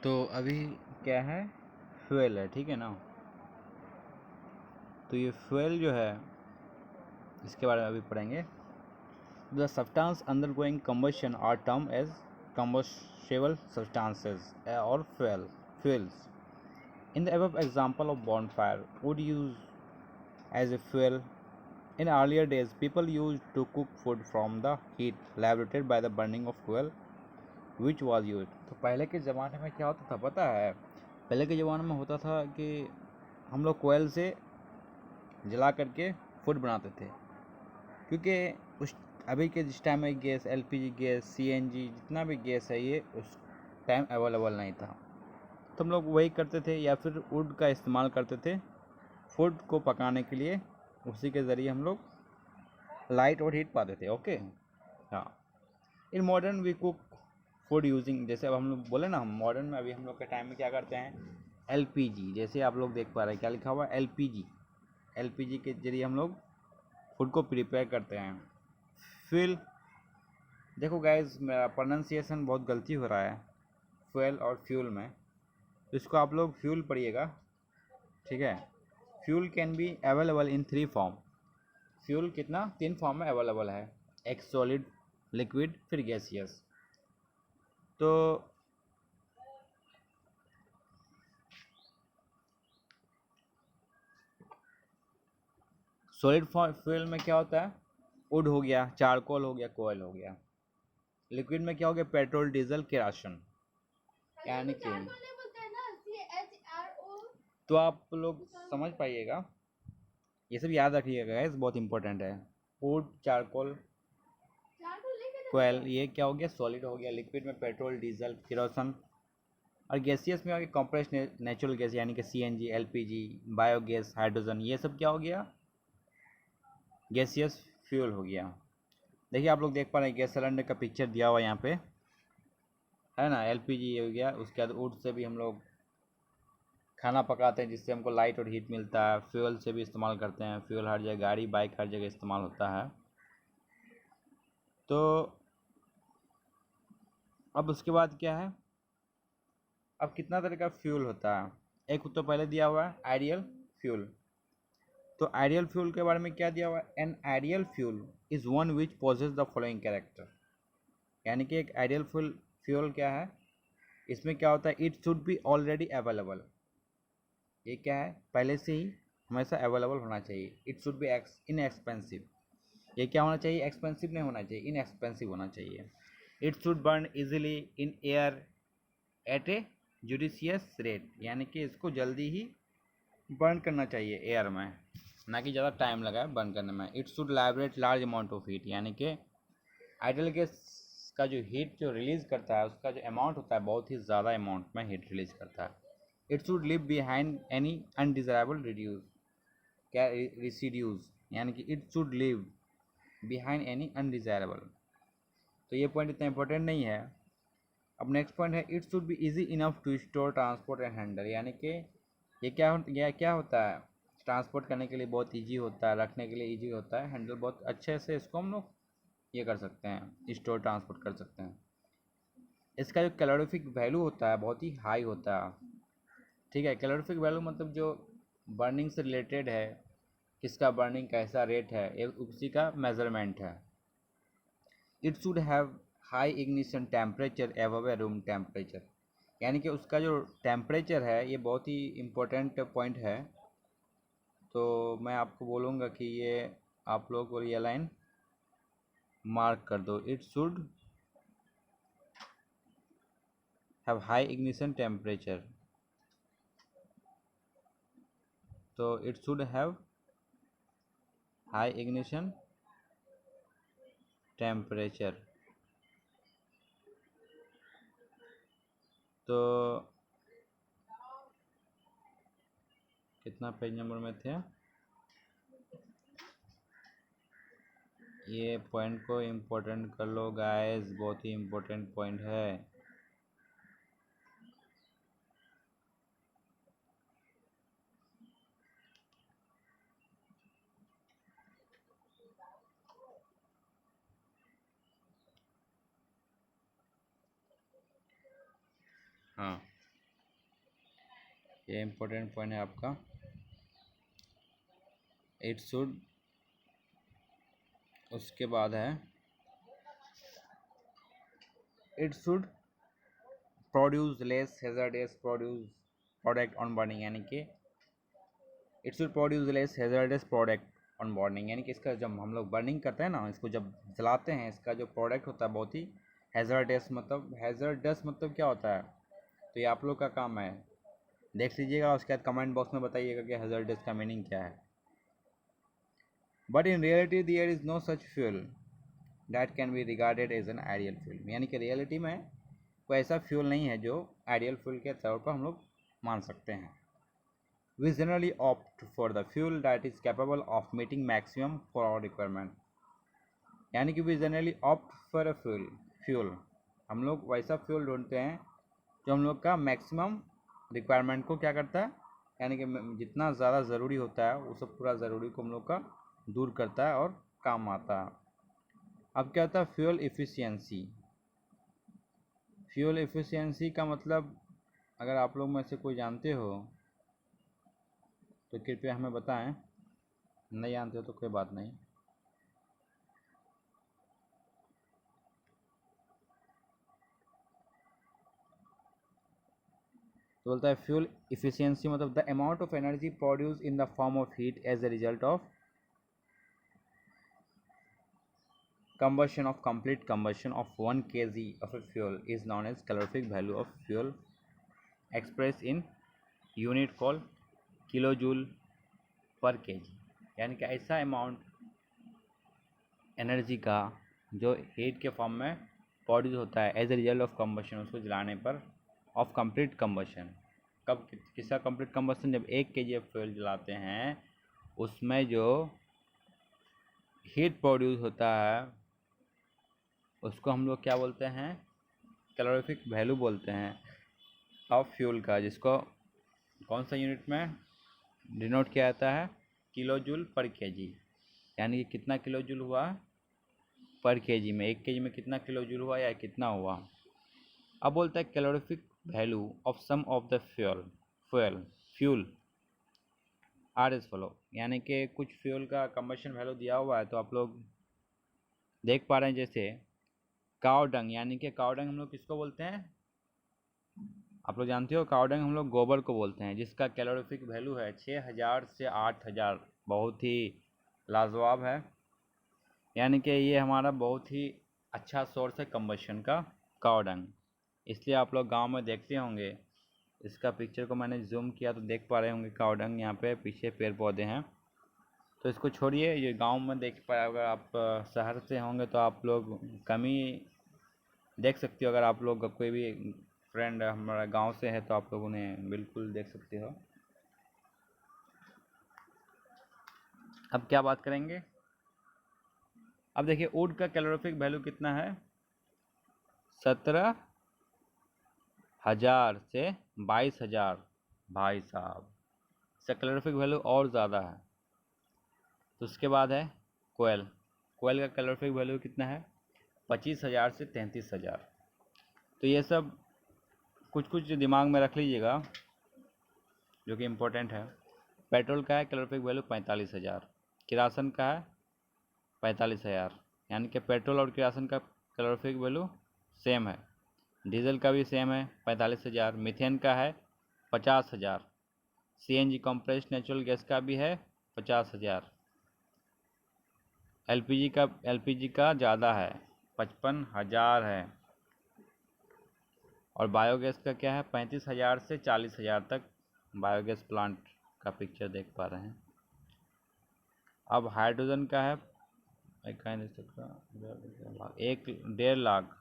तो अभी क्या है, फ्यूल है, ठीक है ना। तो ये फ्यूल जो है इसके बारे में अभी पढ़ेंगे। The substance undergoing combustion are termed as combustible substances or fuels. In the above example of bonfire, wood used as a fuel. In earlier days, people used to cook food from the heat liberated by the burning of fuel, which was used. तो पहले के ज़माने में क्या होता था पता है? पहले के ज़माने में होता था कि हम लोग कोयल से जला करके फूड बनाते थे, क्योंकि उस अभी के जिस टाइम में गैस, एलपीजी गैस, सीएनजी, जितना भी गैस है ये उस टाइम अवेलेबल नहीं था। तो हम लोग वही करते थे या फिर वुड का इस्तेमाल करते थे फूड को पकाने के लिए। उसी के ज़रिए हम लोग लाइट और हीट पाते थे। ओके, हाँ। In modern we cook food using, जैसे अब हम लोग बोले ना, हम मॉडर्न में अभी हम लोग के टाइम में क्या करते हैं, एलपीजी। जैसे आप लोग देख पा रहे हैं क्या लिखा हुआ है, एलपीजी। एलपीजी के जरिए हम लोग फूड को प्रिपेयर करते हैं। फ्यूल, देखो गाइज मेरा प्रोनाउंसिएशन बहुत गलती हो रहा है फ्यूल और फ्यूल में, तो इसको आप लोग फ्यूल पढ़िएगा, ठीक है। Fuel can be available in 3 form. Fuel कितना 3 फॉर्म में अवेलेबल है, एक सॉलिड, लिक्विड, फिर गैसियस। तो सॉलिड फ्यूल में क्या होता है, वुड हो गया, चारकोल हो गया, कोयल हो गया। लिक्विड में क्या हो गया, पेट्रोल, डीजल, केरासन, यानी कि तो आप लोग समझ पाइएगा, ये सब याद रखिएगा गाइस, बहुत इंपॉर्टेंट है। वुड, चारकोल, कोयल, ये क्या हो गया, सॉलिड हो गया। लिक्विड में पेट्रोल, डीजल, केरोसिन, और गैसियस में आ गया कंप्रेस्ड नेचुरल गैस, यानी कि सीएनजी, एलपीजी, बायोगैस, हाइड्रोजन, ये सब क्या हो गया, गैसियस फ्यूल हो गया। देखिए आप लोग देख पा रहे हैं गैस सिलेंडर का पिक्चर दिया हुआ यहाँ पे है ना। एलपीजी हो गया, उसके बाद वुड से भी हम लोग खाना पकाते हैं जिससे हमको लाइट और हीट मिलता है। फ्यूल से भी इस्तेमाल करते हैं, फ्यूल हर जगह, गाड़ी बाइक हर जगह इस्तेमाल होता है। तो अब उसके बाद क्या है, अब कितना तरह का फ्यूल होता है, एक तो पहले दिया हुआ है आइडियल फ्यूल। तो आइडियल फ्यूल के बारे में क्या दिया हुआ है, an ideal fuel is one which possess the following character. यानी कि एक आइडियल फ्यूल क्या है, इसमें क्या होता है, it should B already available. ये क्या है, पहले से ही हमेशा अवेलेबल होना चाहिए। इट शुड बी इनएक्सपेंसिव, ये क्या होना चाहिए, एक्सपेंसिव नहीं होना चाहिए, इनएक्सपेंसिव होना चाहिए। It should burn easily in air at A judicious rate, यानी कि इसको जल्दी ही बर्न करना चाहिए एयर में, ना कि ज़्यादा टाइम लगा है बर्न करने में। It should Lybrate large amount of heat, यानी कि आइडल गैस का जो हीट जो रिलीज करता है उसका जो अमाउंट होता है बहुत ही ज़्यादा अमाउंट में हीट रिलीज करता है। It should leave behind any undesirable reduce, क्या रिसीड्यूज, यानी कि it should leave behind any undesirable. तो ये पॉइंट इतना इंपॉर्टेंट नहीं है। अब नेक्स्ट पॉइंट है, it should be easy enough to store, transport and handle, यानी कि ये क्या होता है, ट्रांसपोर्ट करने के लिए बहुत इजी होता है, रखने के लिए इजी होता है, हैंडल बहुत अच्छे से इसको हम लोग ये कर सकते हैं, स्टोर ट्रांसपोर्ट कर सकते हैं। इसका जो कैलोरीफिक वैल्यू होता है बहुत ही हाई होता है, ठीक है। कैलोरीफिक वैल्यू मतलब जो बर्निंग से रिलेटेड है, किसका बर्निंग कैसा रेट है, एक उसी का मेजरमेंट है। It should have high ignition temperature above A room temperature, यानी कि उसका जो टेम्परेचर है ये बहुत ही इम्पोर्टेंट पॉइंट है। तो मैं आपको बोलूँगा कि ये आप लोग को ये लाइन मार्क कर दो, it should have high ignition temperature. तो it should have high ignition temperature. तो कितना पेज नंबर में थे, ये पॉइंट को इम्पोर्टेंट कर लो गाइस, बहुत ही इम्पोर्टेंट पॉइंट है। हाँ, ये इम्पोर्टेंट पॉइंट है आपका। इट शुड, उसके बाद है it should produce less hazardous product on burning, यानी कि it should produce less hazardous product on burning, यानी कि इसका जब हम लोग बर्निंग करते हैं ना, इसको जब जलाते हैं, इसका जो प्रोडक्ट होता है बहुत ही हैजर्डस मतलब क्या होता है। तो ये आप लोग का काम है, देख लीजिएगा, उसके बाद कमेंट बॉक्स में बताइएगा कि हैजर्डस का मीनिंग क्या है। But in reality there is no such fuel that can be regarded as an ideal fuel, यानी कि रियलिटी में कोई ऐसा फ्यूल नहीं है जो आइडियल फ्यूल के तौर पर हम लोग मान सकते हैं। We generally opt for the fuel that is capable of meeting maximum for our requirement, यानी कि we generally opt for a fuel, हम लोग वैसा फ्यूल ढूंढते हैं जो हम लोग का मैक्सिमम रिक्वायरमेंट को क्या करता है, यानी कि जितना ज़्यादा ज़रूरी होता है वो सब पूरा ज़रूरी को हम लोग का दूर करता है और काम आता है। अब क्या होता है फ्यूल इफ़िशियंसी। फ्यूल इफ़िशियंसी का मतलब अगर आप लोग में से कोई जानते हो तो कृपया हमें बताएं, नहीं जानते हो तो कोई बात नहीं। तो बोलता है फ्यूल इफिशियंसी मतलब the amount of energy produce in the form of heat as a result of combustion of complete combustion of 1 kg of a fuel is known as calorific value of fuel expressed in unit called kilojoule per kg, यानी कि ऐसा amount energy का जो heat के form में produce होता है as a result of combustion, उसको जलाने पर, ऑफ कंप्लीट कम्बशन। कब किसका कंप्लीट कम्बशन, जब 1 kg फ्यूल जलाते हैं उसमें जो हीट प्रोड्यूस होता है उसको हम लोग क्या बोलते हैं, कैलोरीफिक वैल्यू बोलते हैं ऑफ फ्यूल का, जिसको कौन सा यूनिट में डिनोट किया जाता है, किलो जूल पर केजी, यानी कि कितना किलो जूल हुआ पर केजी में, 1 kg में कितना किलो जूल हुआ या कितना हुआ। अब बोलता है calorific value of some of the fuel are as follow, यानी कि कुछ फ्यूल का कंबशन वैल्यू दिया हुआ है, तो आप लोग देख पा रहे हैं जैसे काव डंग, यानी कि काव डंग हम लोग किसको बोलते हैं, आप लोग जानते हो काव डंग हम लोग गोबर को बोलते हैं, जिसका कैलोरीफिक वैल्यू है 6000 से 8000, बहुत ही लाजवाब है, यानी कि ये हमारा बहुत ही अच्छा सोर्स है कंबशन का काव डंग। इसलिए आप लोग गांव में देखते होंगे, इसका पिक्चर को मैंने जूम किया तो देख पा रहे होंगे काव डंग, यहाँ पे पीछे पेड़ पौधे हैं। तो इसको छोड़िए, ये गांव में देख पाए, अगर आप शहर से होंगे तो आप लोग कमी देख सकते हो, अगर आप लोग का कोई भी फ्रेंड हमारा गांव से है तो आप लोग उन्हें बिल्कुल देख सकते हो। अब क्या बात करेंगे, अब देखिए वुड का कैलोरीफिक वैल्यू कितना है, 17,000 से 22,000, भाई साहब इसका कैलोरीफिक वैल्यू और ज़्यादा है। तो उसके बाद है कोयल, कोयल का कैलोरीफिक वैल्यू कितना है, 25,000 से 33,000। तो ये सब कुछ कुछ दिमाग में रख लीजिएगा जो कि इम्पोर्टेंट है। पेट्रोल का है कैलोरीफिक वैल्यू 45,000, किरासन का है 45,000, यानी कि पेट्रोल और किरासन का कैलोरीफिक वैल्यू सेम है। डीजल का भी सेम है 45,000, मीथेन का है 50,000, सीएनजी कंप्रेस्ड नेचुरल गैस का भी है 50,000, एलपीजी का ज़्यादा है 55,000 है, और बायोगैस का क्या है 35,000 से 40,000 तक बायोगैस प्लांट का पिक्चर देख पा रहे हैं। अब हाइड्रोजन का है 1.5 लाख,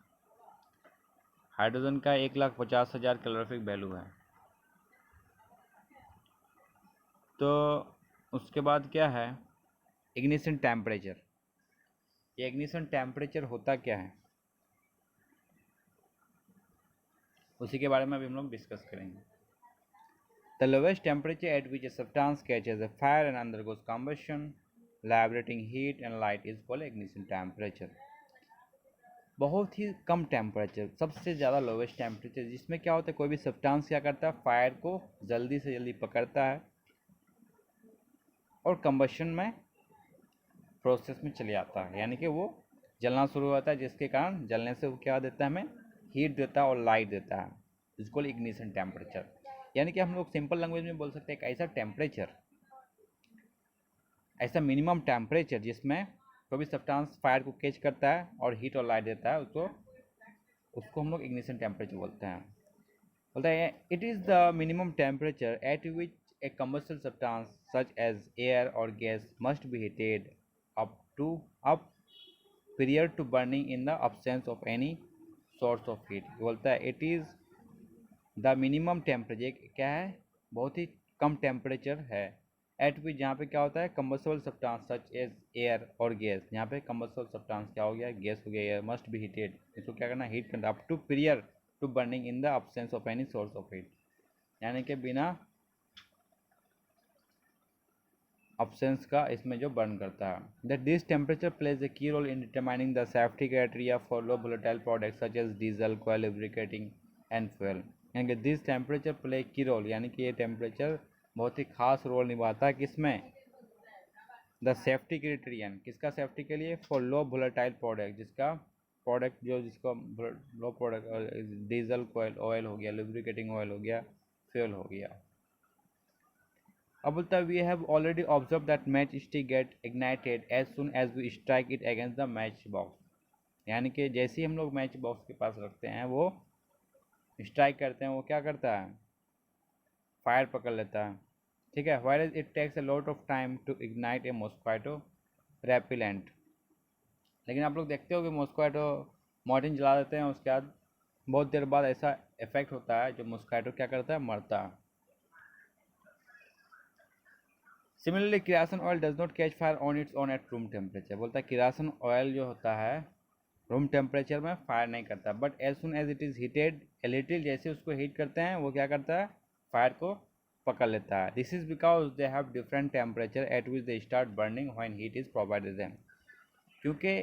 हाइड्रोजन का 1,50,000 कैलोरीफिक वैल्यू है। तो उसके बाद क्या है इग्निशन टेम्परेचर, ये इग्निशन टेम्परेचर होता क्या है उसी के बारे में अभी हम लोग डिस्कस करेंगे। The lowest temperature at which a substance catches a fire and undergoes combustion, liberating heat and light is called ignition temperature। बहुत ही कम टेम्परेचर, सबसे ज़्यादा लोवेस्ट टेम्परेचर, जिसमें क्या होता है कोई भी सब्सटेंस क्या करता है, फायर को जल्दी से जल्दी पकड़ता है और कंबशन में प्रोसेस में चले जाता है, यानी कि वो जलना शुरू होता है, जिसके कारण जलने से वो क्या देता है, हमें हीट देता है और लाइट देता है, जिसको इग्निशन टेम्परेचर। यानी कि हम लोग सिंपल लैंग्वेज में बोल सकते हैं एक ऐसा टेम्परेचर, ऐसा मिनिमम टेम्परेचर जिसमें कोई भी सब्सटेंस फायर को कैच करता है और हीट और लाइट देता है, उसको हम लोग इग्निशन टेम्परेचर बोलते हैं। बोलता है it is the minimum temperature at which A combustible substance such as air or gas must be heated up prior to burning in the absence of any source of heat। बोलता है it is the minimum temperature, क्या है, बहुत ही कम temperature है, eight विच, जहाँ पे क्या होता है combustible substance such as air और गैस, यहाँ पे combustible substance क्या हो गया, गैस हो गया, एयर, मस्ट बी हीटेड, इसको क्या करना, हीट करना, up to prior to burning in the absence of any source of heat, यानी कि बिना ऑप्शंस का इसमें जो बर्न करता है। That this temperature plays a key role in determining the safety criteria for low volatile products such as diesel, coal, lubricating and fuel. यानी कि this temperature play key role, यानी कि ये टेम्परेचर बहुत ही खास रोल निभाता है किसमें, द सेफ्टी क्राइटेरियन, किसका सेफ्टी के लिए, फॉर लो वोलेटाइल प्रोडक्ट, जिसका प्रोडक्ट जो जिसको लो प्रोडक्ट, डीजल, कोयल, ऑयल हो गया, लुब्रिकेटिंग ऑयल हो गया, फ्यूल हो गया। अब बोलता है we have already observe that match stick get ignited as soon as we strike it against the match box. यानी कि जैसे ही हम लोग मैच बॉक्स के पास रखते हैं, वो स्ट्राइक करते हैं, वो क्या करता है, फायर पकड़ लेता है, ठीक है। Why it takes a lot of time to ignite a mosquito repellent. लेकिन आप लोग देखते हो कि मॉस्क्वाइटो मॉर्टिन जला देते हैं, उसके बाद बहुत देर बाद ऐसा इफेक्ट होता है जो मॉस्क्वाइटो क्या करता है, मरता है। सिमिलरली किरासन oil does not catch fire on it's on at room temperature. बोलता है किरासन ऑयल जो होता है रूम टेम्परेचर में फायर नहीं करता, but as soon as it is heated a little, जैसे उसको हीट करते हैं वो क्या करता है, फायर को पकड़ लेता है। This is because they have different temperature at which they start burning when heat is provided them. क्योंकि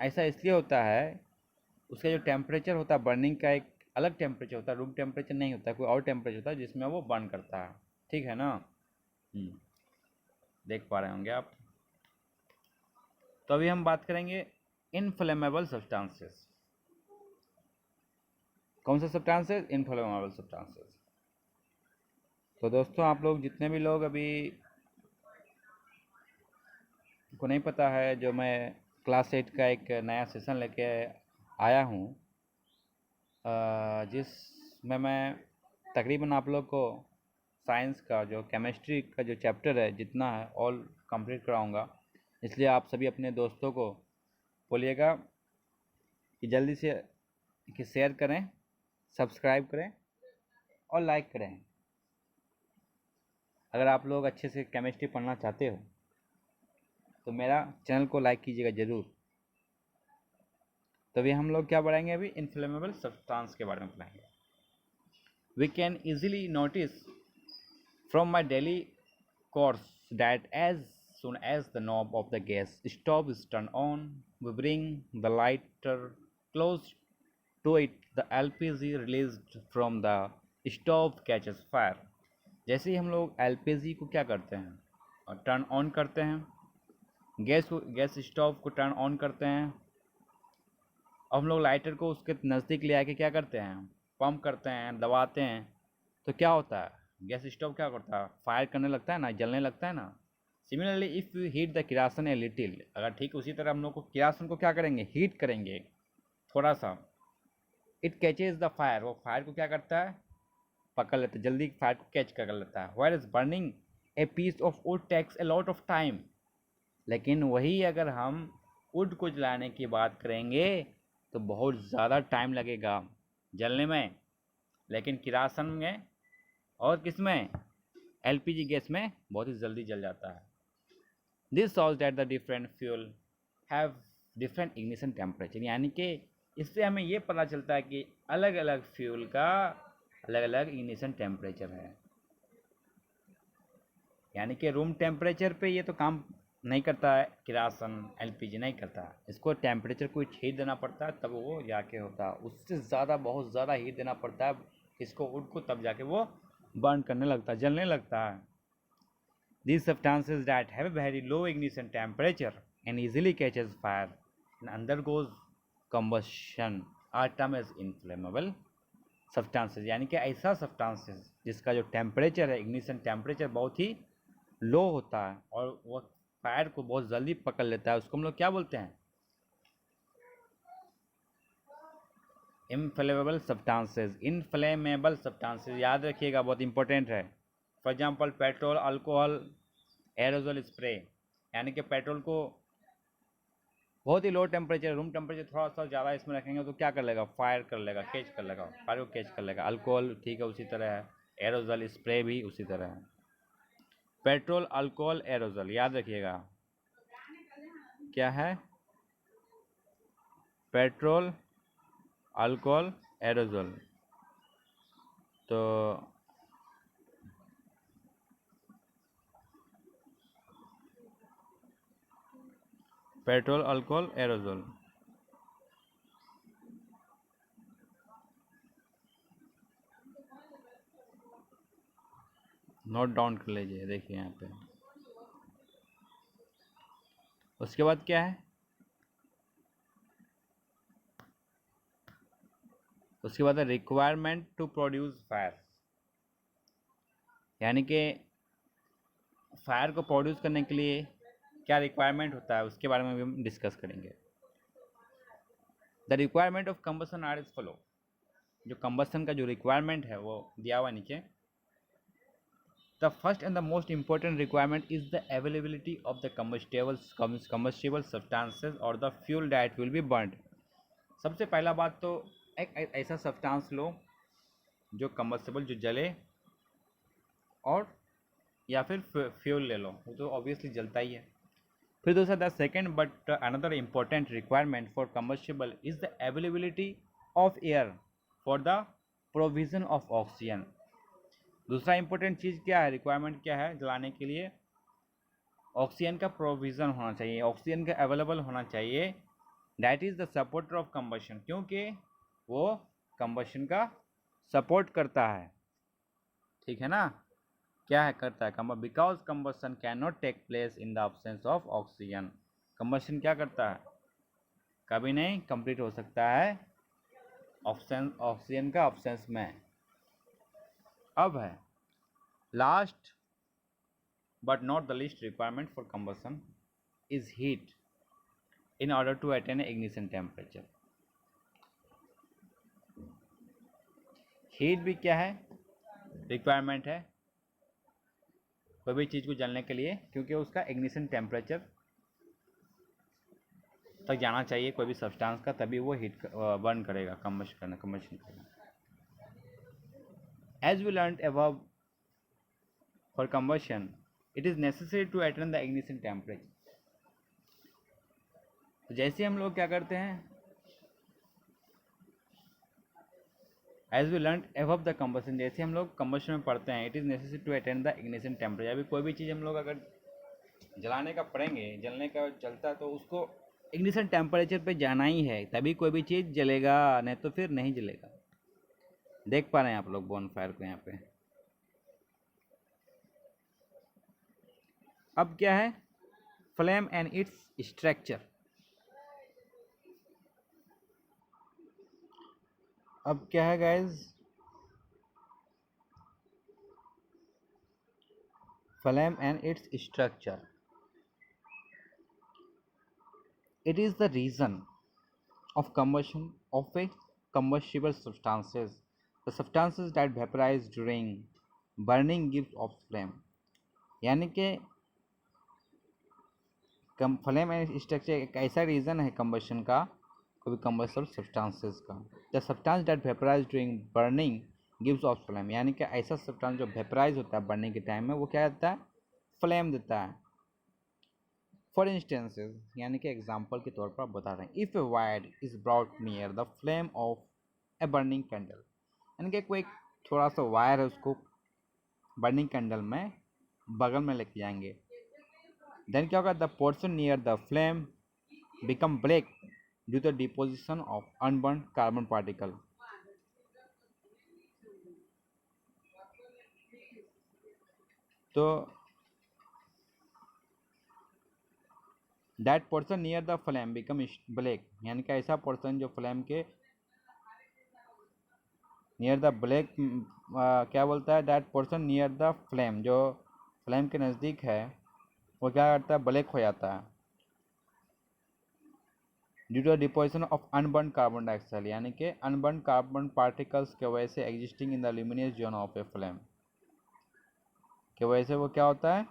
ऐसा इसलिए होता है, उसका जो टेम्परेचर होता है बर्निंग का एक अलग टेम्परेचर होता है, रूम टेम्परेचर नहीं होता, कोई और टेम्परेचर होता है जिसमें वो बर्न करता है, ठीक है ना। देख पा रहे होंगे आप। तो अभी हम बात करेंगे इनफ्लेमेबल सब्सटेंसेस। कौन से सब्सटेंसेस, इनफ्लेमेबल सब्सटेंसेस। तो दोस्तों आप लोग जितने भी लोग अभी को नहीं पता है, जो मैं क्लास 8 का एक नया सेशन लेके आया हूँ, जिसमें मैं तकरीबन आप लोग को साइंस का जो केमिस्ट्री का जो चैप्टर है जितना है ऑल कंप्लीट कराऊंगा। इसलिए आप सभी अपने दोस्तों को बोलिएगा कि जल्दी से कि शेयर करें, सब्सक्राइब करें और लाइक करें। अगर आप लोग अच्छे से केमिस्ट्री पढ़ना चाहते हो तो मेरा चैनल को लाइक कीजिएगा ज़रूर। तभी हम लोग क्या पढ़ाएंगे, अभी इनफ्लेमेबल सब्सटेंस के बारे में पढ़ाएंगे। We can easily notice from my daily course that as soon as the knob of the gas stove is turned on, we bring the lighter close to it, the LPG released from the stove catches fire। जैसे ही हम लोग LPG को क्या करते हैं और turn on करते हैं, गैस स्टोव को टर्न ऑन करते हैं, और हम लोग लाइटर को उसके नज़दीक ले आके क्या करते हैं, पंप करते हैं, दबाते हैं, तो क्या होता है, गैस स्टोव क्या करता है, फायर करने लगता है ना, जलने लगता है ना। Similarly if you heat the किरासन ए लिटिल, अगर ठीक उसी तरह हम लोग को किरासन को क्या करेंगे, हीट करेंगे थोड़ा सा, इट कैचेज द फायर, वो फायर को क्या करता है, पकड़ लेता है, जल्दी फायर को कैच कर लेता है। Wire is burning a piece of wood takes a lot of time. लेकिन वही अगर हम वुड को जलाने की बात करेंगे तो बहुत ज़्यादा टाइम लगेगा जलने में, लेकिन किरासन में और किस में, एलपीजी गैस में बहुत ही जल्दी जल जाता है। This shows that the different fuel have different ignition temperature. यानी कि इससे हमें ये पता चलता है कि अलग अलग फ्यूल का अलग अलग इग्निशन टेम्परेचर है। यानी कि रूम टेम्परेचर पे ये तो काम नहीं करता है, किरासन एलपीजी नहीं करता है, इसको टेम्परेचर को हीट देना पड़ता है तब वो जाके होता है, उससे ज़्यादा बहुत ज़्यादा हीट देना पड़ता है इसको वुड को, तब जाके वो बर्न करने लगता है, जलने लगता है। These substances that have a very low ignition temperature and easily catches fire and undergoes combustion are termed as inflammable substances। यानी कि ऐसा substances जिसका जो टेम्परेचर है, इग्निशन टेम्परेचर बहुत ही लो होता है और वो फायर को बहुत जल्दी पकड़ लेता है, उसको हम लोग क्या बोलते हैं? Inflammable substances. इनफ्लेमेबल सब्सटेंसेस याद रखिएगा, बहुत इंपॉर्टेंट है। For example petrol, alcohol, aerosol spray. यानी कि पेट्रोल को बहुत ही लो टेम्परेचर, रूम टेम्परेचर थोड़ा सा ज़्यादा इसमें रखेंगे तो क्या कर लेगा? फायर कर लेगा, कैच कर लेगा, फायर को कैच कर लेगा। अल्कोहल ठीक है, उसी तरह है। एरोजोल स्प्रे भी उसी तरह है। पेट्रोल, अल्कोहल, एरोजोल याद रखिएगा क्या है? Petrol, alcohol, aerosol. तो petrol, alcohol, aerosol. Note down कर लीजिए, देखिए यहाँ पे। उसके बाद क्या है? उसके बाद है रिक्वायरमेंट टू प्रोड्यूस फायर। यानी कि फायर को प्रोड्यूस करने के लिए क्या रिक्वायरमेंट होता है, उसके बारे में भी हम डिस्कस करेंगे। The requirement of combustion are is follow. जो कंबसन का जो रिक्वायरमेंट है वो दिया हुआ नीचे। The first and the most important requirement is the availability of the combustible substances और the fuel that will be burned. सबसे पहला बात तो एक ऐसा सब्सटेंस लो जो कंबस्टेबल, जो जले, और या फिर फ्यूल ले लो, वो तो ऑब्वियसली जलता ही है। फिर दूसरा, the second but another important requirement for combustible is the availability of air for the provision of oxygen. दूसरा इंपॉर्टेंट चीज़ क्या है, रिक्वायरमेंट क्या है जलाने के लिए? ऑक्सीजन का प्रोविज़न होना चाहिए, ऑक्सीजन का अवेलेबल होना चाहिए। That is the supporter of combustion, क्योंकि वो कंबशन का सपोर्ट करता है, ठीक है ना? क्या है करता है? Because combustion can not take place in the absence of oxygen. Combustion क्या करता है? कभी नहीं कंप्लीट हो सकता है ऑक्सीजन का अब्सेंस में। अब है last but not the least requirement for combustion is heat in order to attain ignition temperature। Heat भी क्या है? रिक्वायरमेंट है कोई भी चीज़ को जलने के लिए, क्योंकि उसका इग्निशन टेम्परेचर तक जाना चाहिए कोई भी सब्सटेंस का, तभी वो हीट बर्न करेगा, कंबशन करेगा। As we learn above, for combustion it is necessary to attain the ignition temperature. तो जैसे हम लोग क्या करते हैं, as we learn above the combustion, जैसे हम लोग कंबशन में पढ़ते हैं, it is necessary to attain the ignition temperature. अभी कोई भी चीज़ हम लोग अगर जलाने का पड़ेंगे, जलने का चलता है तो उसको इग्निशन टेम्परेचर पे जाना ही है, तभी कोई भी चीज़ जलेगा, नहीं तो फिर नहीं जलेगा। देख पा रहे हैं आप लोग बोन फायर को यहाँ पे। अब क्या है? Flame and its structure. अब क्या है guys? Flame and its structure. It is the reason of combustion of a combustible substances. The substances that vaporize during burning gives off flame। यानी कि फ्लेम एंड स्ट्रक्चर एक ऐसा reason है combustion का, कोई भी कंबस्टिबल सब्सटेंसेस का। The substance that vaporise during burning gives off flame. यानी कि ऐसा सब्सटेंस जो वेपराइज होता है बर्निंग के टाइम में, वो क्या देता है? फ्लेम देता है। फॉर इंस्टेंसेस, यानी कि एग्जाम्पल के तौर पर आप बता रहे हैं, if a wire is brought near the flame of a burning candle. यानी कि कोई थोड़ा सा वायर है, उसको बर्निंग कैंडल में बगल में लेके जाएंगे, देन क्या होगा, the portion near the flame become black due to deposition of unburnt carbon particle. तो that portion near the flame become black, यानी कि ऐसा पोर्शन जो फ्लेम के नियर द ब्लैक, क्या बोलता है, that portion near the flame, जो फ्लेम के नज़दीक है वो क्या करता है, ब्लैक हो जाता है due to deposition of unburnt carbon dioxide, यानी कि अनबर्न कार्बन पार्टिकल्स के वजह से existing in the luminous zone of a flame के वजह से वो क्या होता है,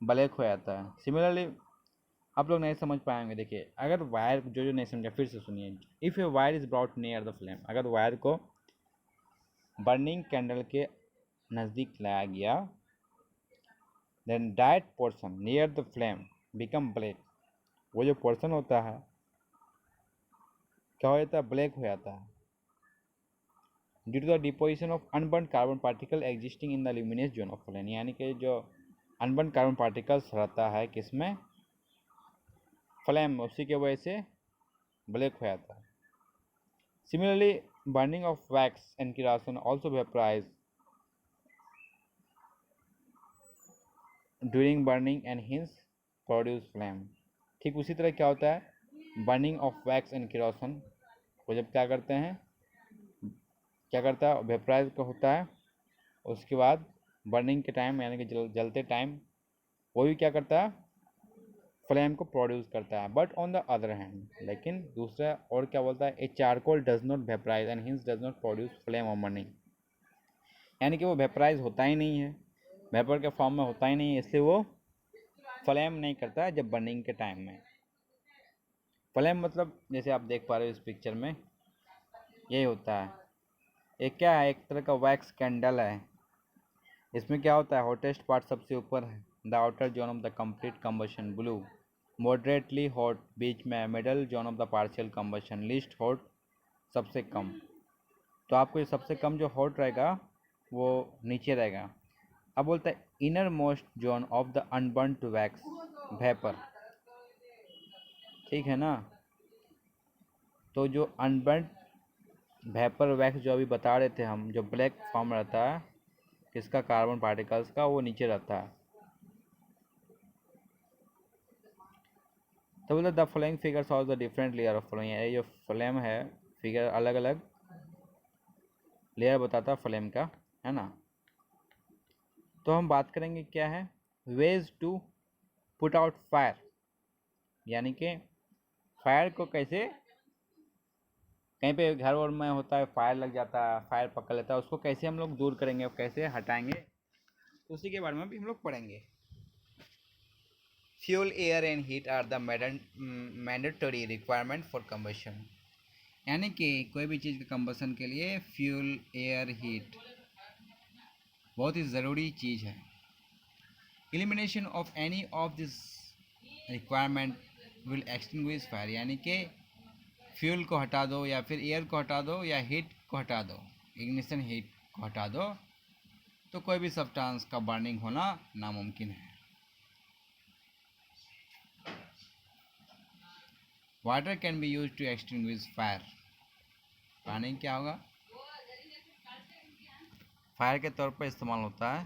ब्लैक हो जाता है। सिमिलरली आप लोग नहीं समझ पाएंगे, देखिए अगर वायर, जो नहीं समझा फिर से सुनिए, if a wire is brought near the flame, अगर वायर को बर्निंग कैंडल के नज़दीक लाया गया, then that portion near the flame become black, वो जो पोर्शन होता है क्या हो जाता है, ब्लैक हो जाता है due to the deposition of unburnt carbon particle existing in the luminous zone of flame, यानी कि जो अनबर्न कार्बन पार्टिकल्स रहता है किसमें, फ्लेम, उसी की वजह से ब्लैक हो जाता है। Similarly burning of wax and kerosene also vaporise during burning and hints produce flame. ठीक उसी तरह क्या होता है, burning of wax and kerosene को जब क्या करते हैं, क्या करता है, वेपराइज का होता है, उसके बाद बर्निंग के टाइम यानी कि जलते टाइम वो भी क्या करता है, फ्लेम को प्रोड्यूस करता है। But on the other hand, लेकिन दूसरा और क्या बोलता है, a charcoal does not vaporise and hence does not produce flame on burning, यानी कि वो वेपराइज होता ही नहीं है, वेपर के फॉर्म में होता ही नहीं है, इसलिए वो फ्लेम नहीं करता है जब बर्निंग के टाइम में। फ्लेम मतलब जैसे आप देख पा रहे हो इस पिक्चर में यही होता है, एक क्या है, एक तरह का वैक्स कैंडल है, इसमें क्या होता है, हॉटेस्ट पार्ट सबसे ऊपर है, the outer zone of the complete combustion blue, moderately hot बीच में, middle zone of the partial combustion, least hot सबसे कम। तो आपको ये सबसे कम जो हॉट रहेगा वो नीचे रहेगा। अब बोलता है inner most zone of the unburned wax vapour, ठीक है ना। तो जो अनबर्न्ड वेपर वैक्स जो अभी बता रहे थे हम, जो ब्लैक फॉर्म रहता है किसका, कार्बन पार्टिकल्स का, वो नीचे रहता है। तो बोला the following figures of the different layer of following, ये जो फ्लेम है फिगर अलग अलग लेयर बताता है फ्लेम का, है ना। तो हम बात करेंगे क्या है, ways to put out fire, यानी कि फायर को कैसे, कहीं पे घर और में होता है फायर लग जाता है, फायर पकड़ लेता है, उसको कैसे हम लोग दूर करेंगे और कैसे हटाएंगे, तो उसी के बारे में भी हम लोग पढ़ेंगे। Fuel, air and heat are the mandatory requirement for combustion, यानी कि कोई भी चीज़ के कंबशन के लिए फ्यूल, एयर, हीट बहुत ही ज़रूरी चीज़ है। Elimination of any of this requirement will extinguish fire, यानी कि फ्यूल को हटा दो या फिर एयर को हटा दो या हीट को हटा दो, इग्निशन हीट को हटा दो, तो कोई भी सब्सटेंस का बर्निंग होना नामुमकिन है। Water can be use to extinguish fire, पानी क्या होगा, फायर के तौर पर इस्तेमाल होता है